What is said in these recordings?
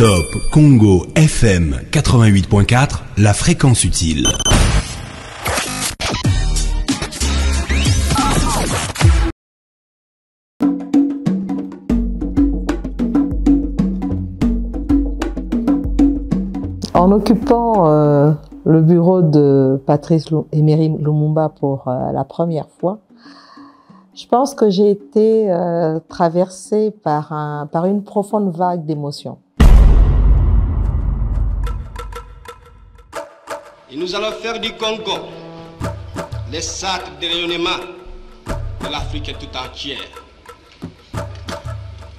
Top Congo FM 88.4, la fréquence utile. En occupant le bureau de Patrice Emery Lumumba pour la première fois, je pense que j'ai été traversée par une profonde vague d'émotions. Et nous allons faire du Congo les sacres de rayonnement de l'Afrique tout entière.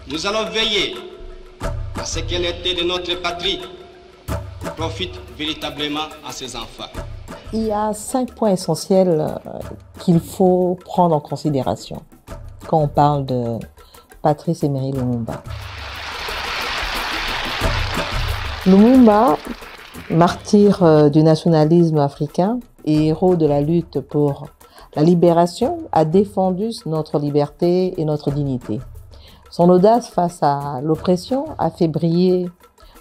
Nous allons veiller à ce que l'été de notre patrie profite véritablement à ses enfants. Il y a 5 points essentiels qu'il faut prendre en considération quand on parle de Patrice Emery Lumumba. Lumumba, martyr du nationalisme africain et héros de la lutte pour la libération, a défendu notre liberté et notre dignité. Son audace face à l'oppression a fait briller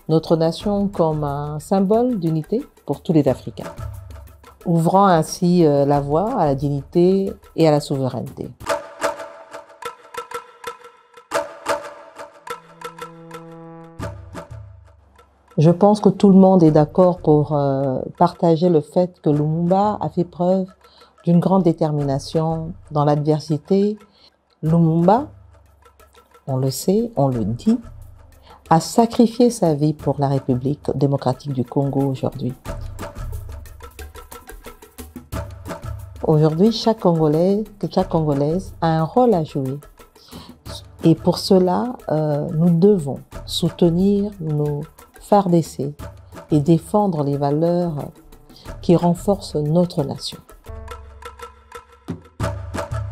notre nation comme un symbole d'unité pour tous les Africains, ouvrant ainsi la voie à la dignité et à la souveraineté. Je pense que tout le monde est d'accord pour partager le fait que Lumumba a fait preuve d'une grande détermination dans l'adversité. Lumumba, on le sait, on le dit, a sacrifié sa vie pour la République démocratique du Congo aujourd'hui. Aujourd'hui, chaque Congolais, chaque Congolaise a un rôle à jouer. Et pour cela, nous devons soutenir nos FARDC et défendre les valeurs qui renforcent notre nation.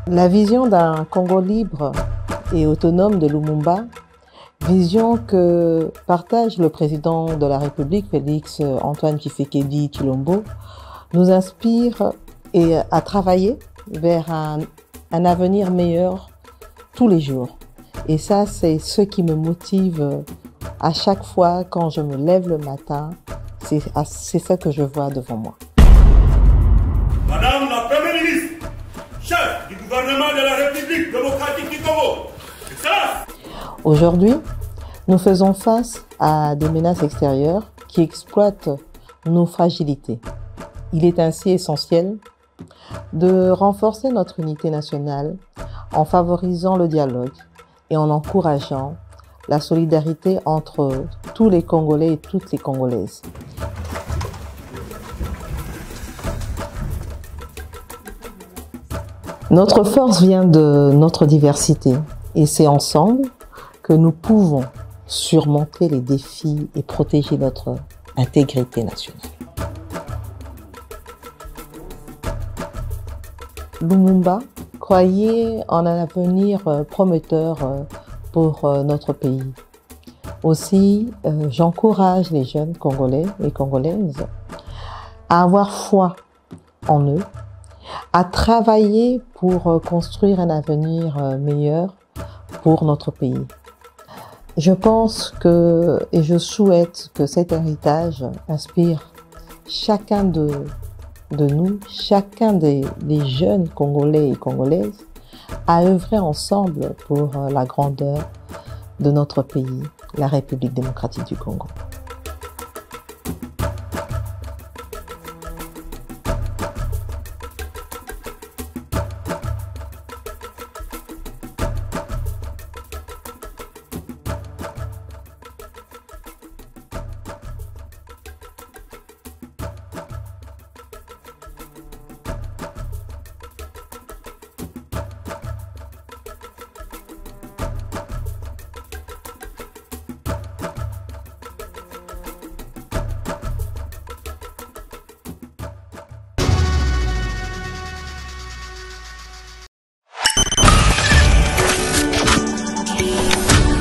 La vision d'un Congo libre et autonome de Lumumba, vision que partage le président de la République, Félix Antoine Tshisekedi Tshilombo, nous inspire à travailler vers un avenir meilleur tous les jours. Et ça, c'est ce qui me motive à chaque fois quand je me lève le matin. C'est ça que je vois devant moi. Madame la Première ministre, chef du gouvernement de la République démocratique du Congo, Excellence. Aujourd'hui, nous faisons face à des menaces extérieures qui exploitent nos fragilités. Il est ainsi essentiel de renforcer notre unité nationale en favorisant le dialogue et en encourageant la solidarité entre tous les Congolais et toutes les Congolaises. Notre force vient de notre diversité et c'est ensemble que nous pouvons surmonter les défis et protéger notre intégrité nationale. Lumumba croyait en un avenir prometteur pour notre pays. Aussi, j'encourage les jeunes Congolais et Congolaises à avoir foi en eux, à travailler pour construire un avenir meilleur pour notre pays. Je pense et je souhaite que cet héritage inspire chacun de nous, chacun des jeunes Congolais et Congolaises, à œuvrer ensemble pour la grandeur de notre pays, la République démocratique du Congo.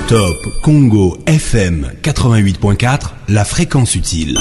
Top Congo FM 88.4, la fréquence utile.